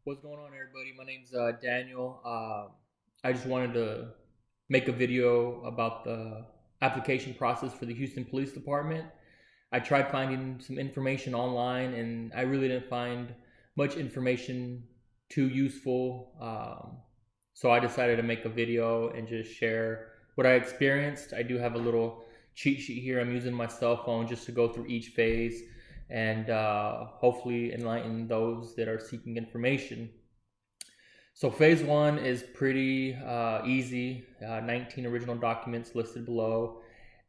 What's going on, everybody? My name's Daniel. I just wanted to make a video about the application process for the Houston Police Department. I tried finding some information online, and I really didn't find much information too useful. So I decided to make a video and just share what I experienced. I do have a little cheat sheet here. I'm using my cell phone just to go through each phase and hopefully enlighten those that are seeking information. So phase one is pretty easy. 19 original documents listed below.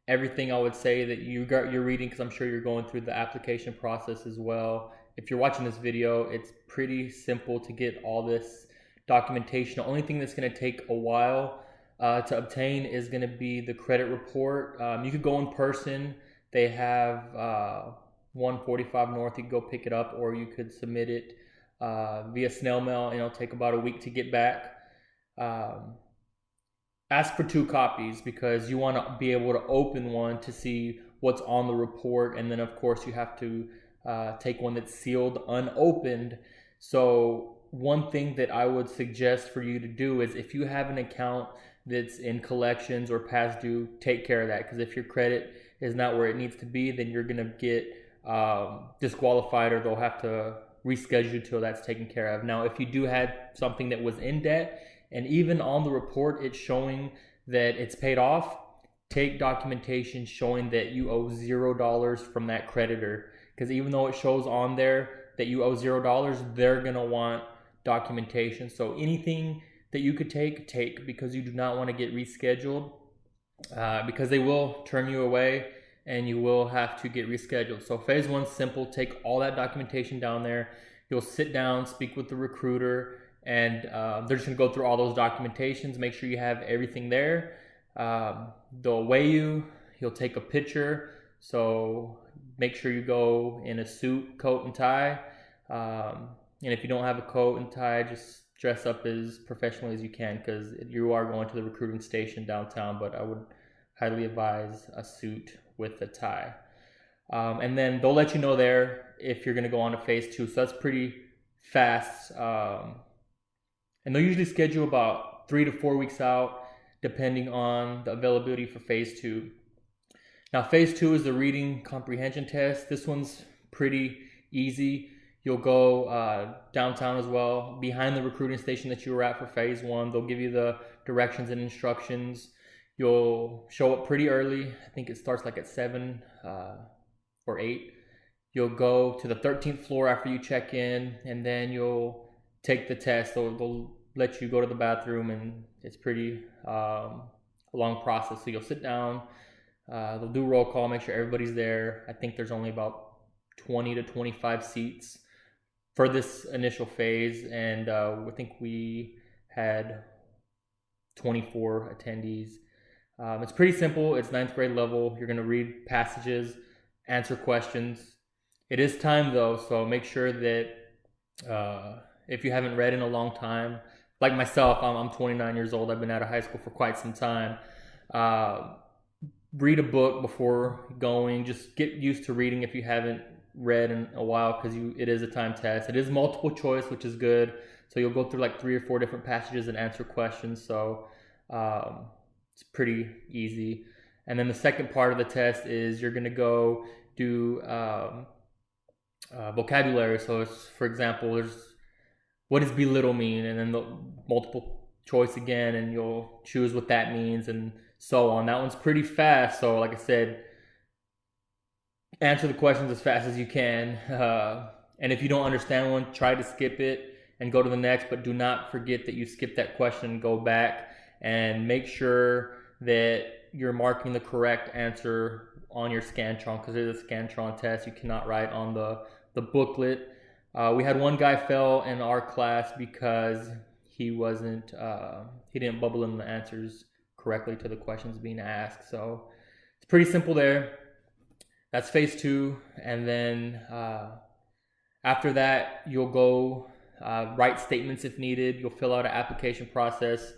Everything I would say that you're reading, because I'm sure you're going through the application process as well. If you're watching this video, it's pretty simple to get all this documentation. The only thing that's going to take a while to obtain is going to be the credit report. You could go in person. They have 145 North. You can go pick it up, or you could submit it via snail mail, and it'll take about a week to get back. Ask for 2 copies because you want to be able to open one to see what's on the report, and then of course you have to take one that's sealed unopened. So one thing that I would suggest for you to do is, if you have an account that's in collections or past due, take care of that, because if your credit is not where it needs to be, then you're going to get disqualified, or they'll have to reschedule till that's taken care of. Now, if you do have something that was in debt, and even on the report it's showing that it's paid off, take documentation showing that you owe $0 from that creditor, because even though it shows on there that you owe $0, they're gonna want documentation. So anything that you could take, because you do not want to get rescheduled, because they will turn you away and you will have to get rescheduled. So phase one's simple. Take all that documentation down there. You'll sit down, speak with the recruiter, and they're just gonna go through all those documentations, make sure you have everything there. They'll weigh you. You'll take a picture. So make sure you go in a suit, coat, and tie. And if you don't have a coat and tie, just dress up as professionally as you can, because you are going to the recruiting station downtown, but I would highly advise a suit with a tie. And then they'll let you know there if you're going to go on to phase 2. So that's pretty fast. And they'll usually schedule about 3 to 4 weeks out, depending on the availability for phase 2. Now, phase 2 is the reading comprehension test. This one's pretty easy. You'll go downtown as well, behind the recruiting station that you were at for phase 1. They'll give you the directions and instructions. You'll show up pretty early. I think it starts like at 7 or 8. You'll go to the 13th floor after you check in, and then you'll take the test. They'll let you go to the bathroom, and it's pretty long process. So you'll sit down. They'll do roll call, make sure everybody's there. I think there's only about 20 to 25 seats for this initial phase, and I think we had 24 attendees. It's pretty simple. It's 9th grade level. You're going to read passages, answer questions. It is timed though, so make sure that if you haven't read in a long time, like myself, I'm 29 years old. I've been out of high school for quite some time. Read a book before going. Just get used to reading if you haven't read in a while, because it is a time test. It is multiple choice, which is good. So you'll go through like 3 or 4 different passages and answer questions. So it's pretty easy. And then the second part of the test is you're going to go do vocabulary. So it's, for example, there's what does belittle mean, and then the multiple choice again, and you'll choose what that means, and so on. That one's pretty fast. So like I said, answer the questions as fast as you can. And if you don't understand one, try to skip it and go to the next, but do not forget that you skipped that question. Go back and make sure that you're marking the correct answer on your Scantron, because it is a Scantron test. You cannot write on the booklet. We had one guy fail in our class because he didn't bubble in the answers correctly to the questions being asked. So it's pretty simple there. That's phase 2. And then after that, you'll go write statements if needed. You'll fill out an application process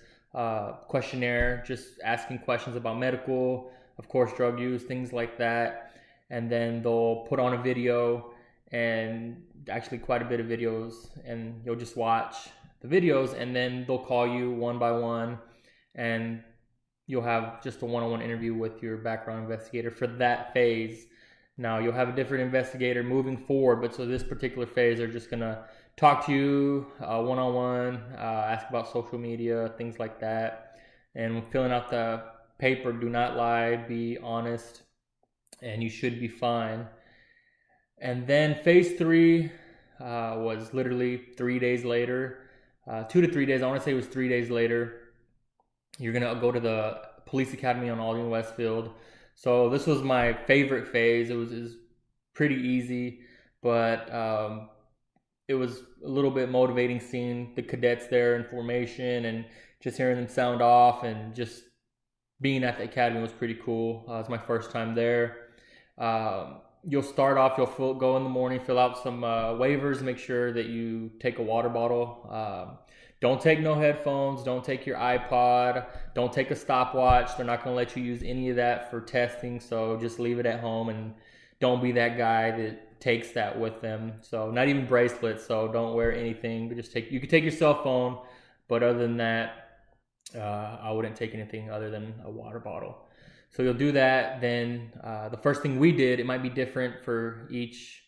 questionnaire, just asking questions about medical, of course, drug use, things like that. And then they'll put on a video and actually quite a bit of videos, and you'll just watch the videos, and then they'll call you one by one, and you'll have just a one-on-one interview with your background investigator for that phase. Now you'll have a different investigator moving forward, but so this particular phase, they're just gonna talk to you one-on-one, ask about social media, things like that. And when filling out the paper, do not lie, be honest, and you should be fine. And then phase 3 was literally 3 days later, 2 to 3 days. I want to say it was 3 days later. You're gonna go to the police academy on Aldine Westfield. So this was my favorite phase. It was pretty easy, but it was a little bit motivating seeing the cadets there in formation and just hearing them sound off, and just being at the academy was pretty cool. It was my first time there. You'll start off, you'll go in the morning, fill out some waivers, make sure that you take a water bottle. Don't take no headphones, don't take your iPod, don't take a stopwatch. They're not gonna let you use any of that for testing, so just leave it at home, and don't be that guy that takes that with them. So not even bracelets, so don't wear anything, but just you could take your cell phone, but other than that, I wouldn't take anything other than a water bottle. So you'll do that. Then the first thing we did, it might be different for each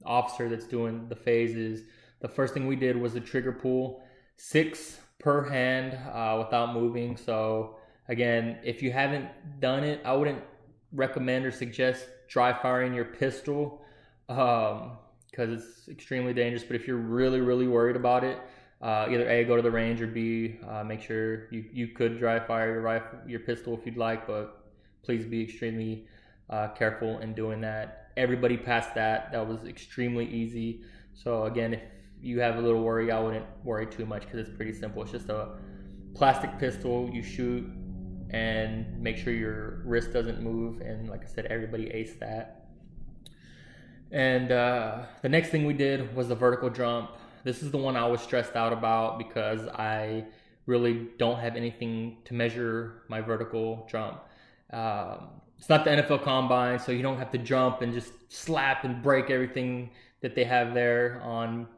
officer that's doing the phases. The first thing we did was the trigger pull, 6 per hand without moving. So again, if you haven't done it, I wouldn't recommend or suggest dry firing your pistol because it's extremely dangerous. But if you're really, really worried about it, either A, go to the range, or B, make sure you could dry fire your pistol if you'd like, but please be extremely careful in doing that. Everybody passed that. That was extremely easy. So again, if you have a little worry, I wouldn't worry too much because it's pretty simple. It's just a plastic pistol. You shoot and make sure your wrist doesn't move. And like I said, everybody aced that. And the next thing we did was the vertical jump. This is the one I was stressed out about because I really don't have anything to measure my vertical jump. It's not the NFL Combine, so you don't have to jump and just slap and break everything that they have there on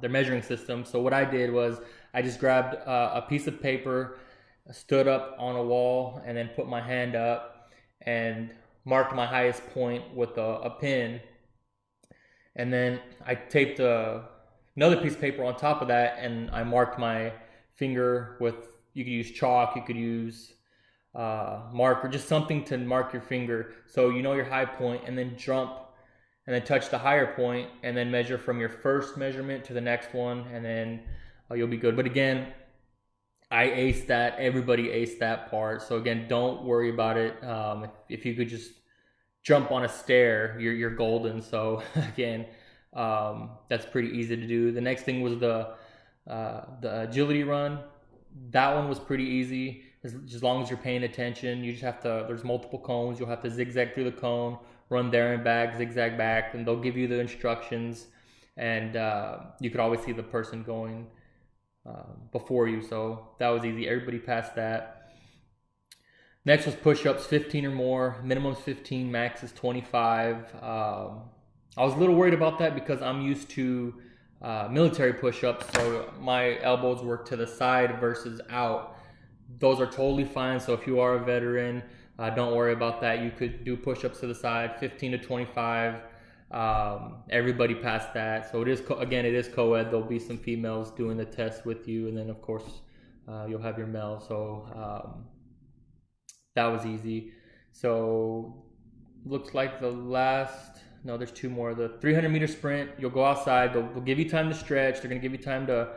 their measuring system. So what I did was I just grabbed a piece of paper, stood up on a wall, and then put my hand up and marked my highest point with a pin. And then I taped another piece of paper on top of that, and I marked my finger with, you could use chalk, you could use marker, just something to mark your finger so you know your high point, and then jump and then touch the higher point and then measure from your first measurement to the next one, and then you'll be good. But again, I aced that. Everybody aced that part. So again, don't worry about it. If you could just jump on a stair, you're golden. So again, that's pretty easy to do. The next thing was the agility run. That one was pretty easy. As long as you're paying attention, you just have to, there's multiple cones. You'll have to zigzag through the cone, run there and back, zigzag back, and they'll give you the instructions. And you could always see the person going before you. So that was easy. Everybody passed that. Next was push-ups, 15 or more. Minimum is 15, max is 25. I was a little worried about that because I'm used to military push-ups, so my elbows work to the side versus out. Those are totally fine. So if you are a veteran, don't worry about that. You could do push-ups to the side, 15 to 25. Everybody passed that. So it is, again, it is co-ed. There'll be some females doing the test with you, and then of course you'll have your male. So that was easy. So looks like the last, no, there's 2 more. The 300-meter sprint, you'll go outside. They'll give you time to stretch. They're going to give you time to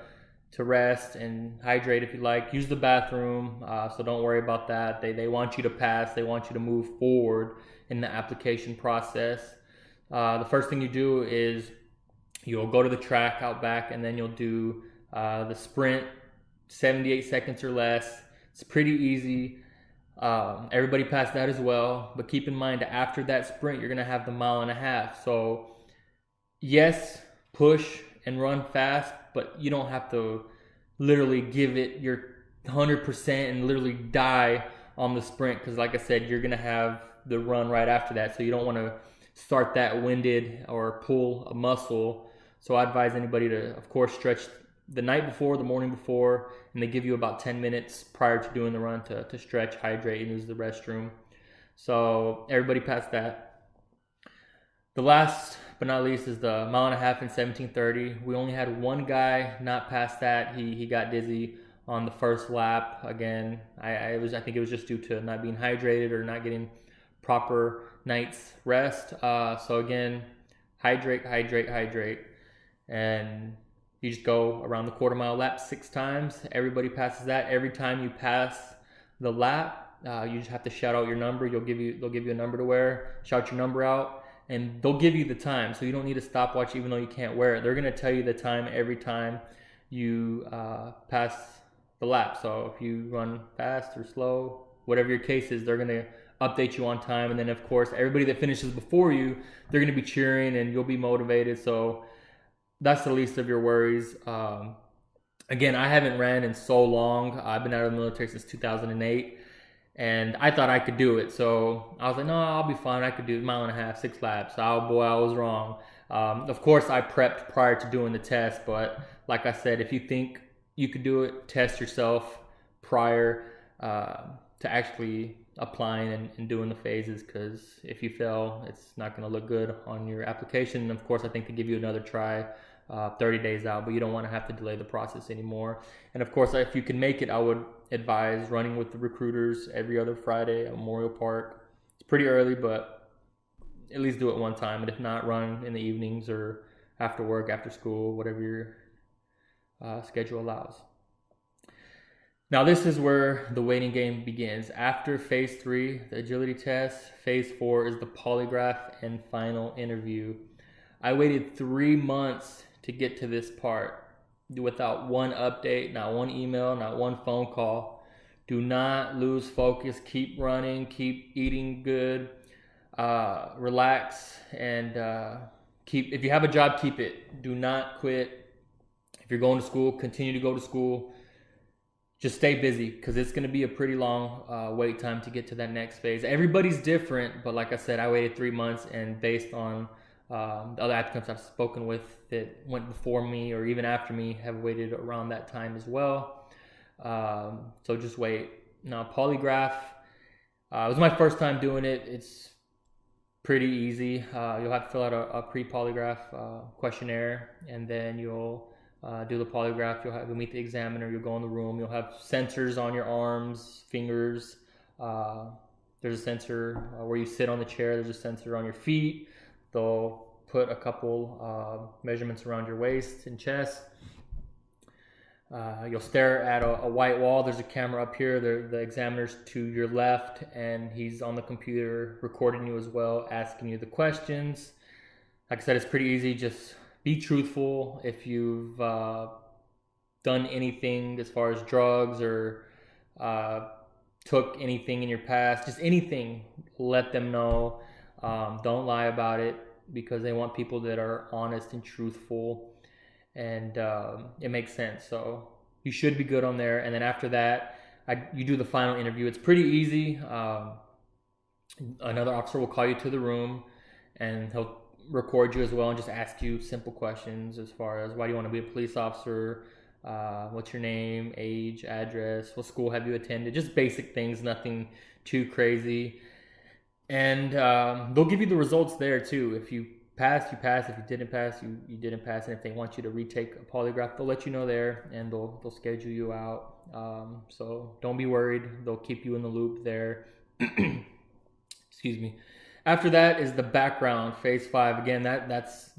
rest and hydrate if you like. Use the bathroom, so don't worry about that. They want you to pass. They want you to move forward in the application process. The first thing you do is you'll go to the track out back, and then you'll do the sprint, 78 seconds or less. It's pretty easy. Everybody passed that as well, but keep in mind after that sprint you're gonna have the 1.5 miles. So yes, push and run fast, but you don't have to literally give it your 100% and literally die on the sprint, because like I said, you're gonna have the run right after that. So you don't want to start that winded or pull a muscle. So I advise anybody to, of course, stretch the night before, the morning before, and they give you about 10 minutes prior to doing the run to stretch, hydrate, and use the restroom. So everybody passed that. The last but not least is the mile and a half in 17:30. We only had one guy not pass that. He got dizzy on the first lap. Again, I think it was just due to not being hydrated or not getting proper night's rest. So again, hydrate, and you just go around the quarter mile lap 6 times. Everybody passes that. Every time you pass the lap, you just have to shout out your number. They'll give you a number to wear. Shout your number out, and they'll give you the time. So you don't need a stopwatch, even though you can't wear it. They're gonna tell you the time every time you pass the lap. So if you run fast or slow, whatever your case is, they're gonna update you on time. And then of course, everybody that finishes before you, they're gonna be cheering and you'll be motivated. So that's the least of your worries. Again, I haven't ran in so long. I've been out of the military since 2008, and I thought I could do it. So I was like, no, I'll be fine. I could do a mile and a half, 6 laps. Oh boy, I was wrong. Of course, I prepped prior to doing the test, but like I said, if you think you could do it, test yourself prior to actually applying and doing the phases, because if you fail, it's not going to look good on your application. And of course, I think they give you another try 30 days out, but you don't want to have to delay the process anymore. And of course, if you can make it, I would advise running with the recruiters every other Friday at Memorial Park. It's pretty early, but at least do it one time. And if not, run in the evenings or after work, after school, whatever your schedule allows. Now this is where the waiting game begins. After phase 3, the agility test, phase 4 is the polygraph and final interview. I waited 3 months to get to this part without one update, not one email, not one phone call. Do not lose focus. Keep running, keep eating good, relax, and if you have a job, keep it. Do not quit. If you're going to school, continue to go to school. Just stay busy, because it's going to be a pretty long wait time to get to that next phase. Everybody's different, but like I said, I waited 3 months, and based on the other applicants I've spoken with that went before me or even after me have waited around that time as well. So just wait. Now, polygraph, it was my first time doing it. It's pretty easy. You'll have to fill out a pre-polygraph questionnaire, and then you'll do the polygraph. You'll meet the examiner. You'll go in the room. You'll have sensors on your arms, fingers. There's a sensor where you sit on the chair. There's a sensor on your feet. They'll put a couple measurements around your waist and chest. You'll stare at a white wall. There's a camera up here. The examiner's to your left, and he's on the computer recording you as well, asking you the questions. Like I said, it's pretty easy. Just be truthful. If you've done anything as far as drugs or took anything in your past, just anything, let them know. Don't lie about it, because they want people that are honest and truthful, and it makes sense. So you should be good on there. And then after that, you do the final interview. It's pretty easy. Another officer will call you to the room, and he'll record you as well and just ask you simple questions as far as why do you want to be a police officer, what's your name, age, address, what school have you attended, just basic things, nothing too crazy. And they'll give you the results there too. If you pass, you pass. If you didn't pass, you didn't pass. And if they want you to retake a polygraph, they'll let you know there, and they'll schedule you out. So don't be worried. They'll keep you in the loop there. Excuse me. After that is the background, phase 5. Again, that's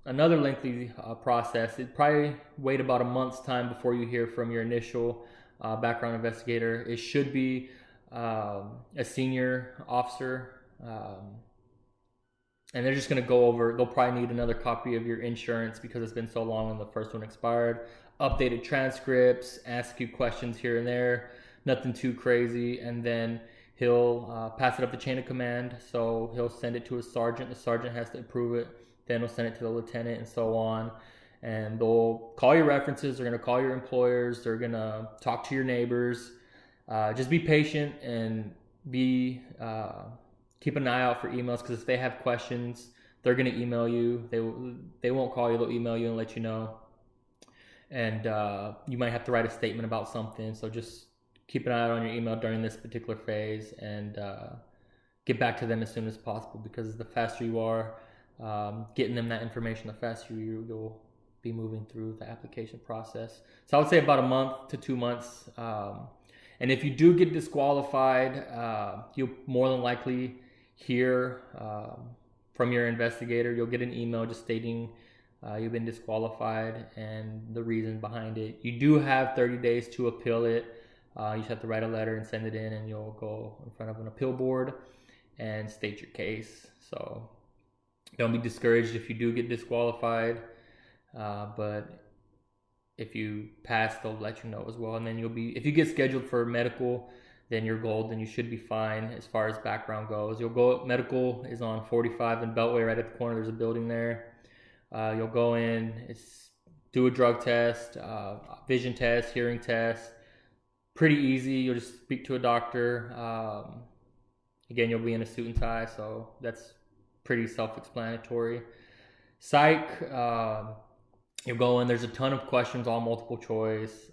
another lengthy process. It probably wait about a month's time before you hear from your initial background investigator. It should be a senior officer, and they're just going to go over. They'll probably need another copy of your insurance because it's been so long and the first one expired. Updated transcripts, ask you questions here and there, nothing too crazy, and then he'll pass it up the chain of command. So he'll send it to a sergeant. The sergeant has to approve it. Then he'll send it to the lieutenant, and so on. And they'll call your references. They're going to call your employers. They're going to talk to your neighbors. Just be patient and be keep an eye out for emails, because if they have questions, they're going to email you. They won't call you, they'll email you and let you know. And you might have to write a statement about something. So just keep an eye out on your email during this particular phase, and get back to them as soon as possible, because the faster you are getting them that information, the faster you'll be moving through the application process. So I would say about a month to 2 months. And if you do get disqualified, you'll more than likely hear from your investigator. You'll get an email just stating you've been disqualified and the reason behind it. You do have 30 days to appeal it. You just have to write a letter and send it in, and you'll go in front of an appeal board and state your case. So don't be discouraged if you do get disqualified, but if you pass, they'll let you know as well. And then if you get scheduled for medical, then you're gold, and you should be fine as far as background goes. Medical is on 45 and Beltway, right at the corner. There's a building there. You'll go in, do a drug test, vision test, hearing test. Pretty easy. You'll just speak to a doctor. Again, you'll be in a suit and tie, so that's pretty self-explanatory. Psych, you'll go in. There's a ton of questions, all multiple choice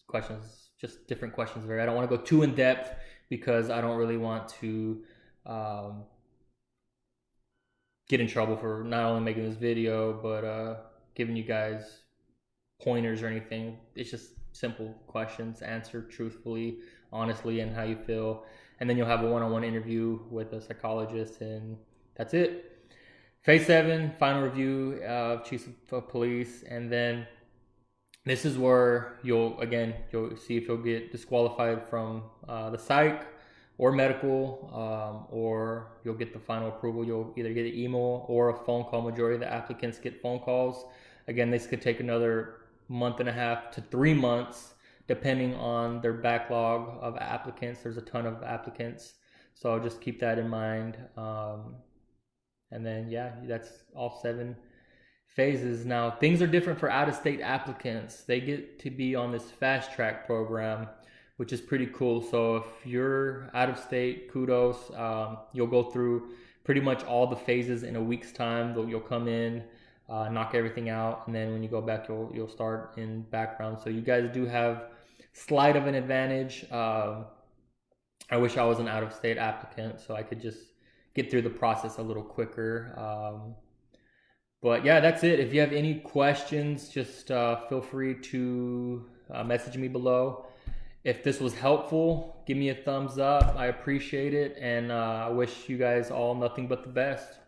questions, just different questions there. I don't want to go too in depth because I don't really want to get in trouble for not only making this video, but giving you guys pointers or anything. It's just simple questions, answer truthfully, honestly, and how you feel. And then you'll have a one-on-one interview with a psychologist, and that's it. Phase 7, final review of chief of police. And then this is where you'll see if you'll get disqualified from the psych or medical, or you'll get the final approval. You'll either get an email or a phone call. Majority of the applicants get phone calls. Again, this could take another month and a half to 3 months, depending on their backlog of applicants. There's a ton of applicants, so just keep that in mind. And then, that's all 7 phases. Now, things are different for out-of-state applicants. They get to be on this fast track program, which is pretty cool. So if you're out of state, kudos. You'll go through pretty much all the phases in a week's time. You'll come in, knock everything out, and then when you go back, you'll start in background. So you guys do have slight of an advantage. I wish I was an out-of-state applicant so I could just get through the process a little quicker. But yeah, that's it. If you have any questions, just feel free to message me below. If this was helpful, give me a thumbs up. I appreciate it, and I wish you guys all nothing but the best.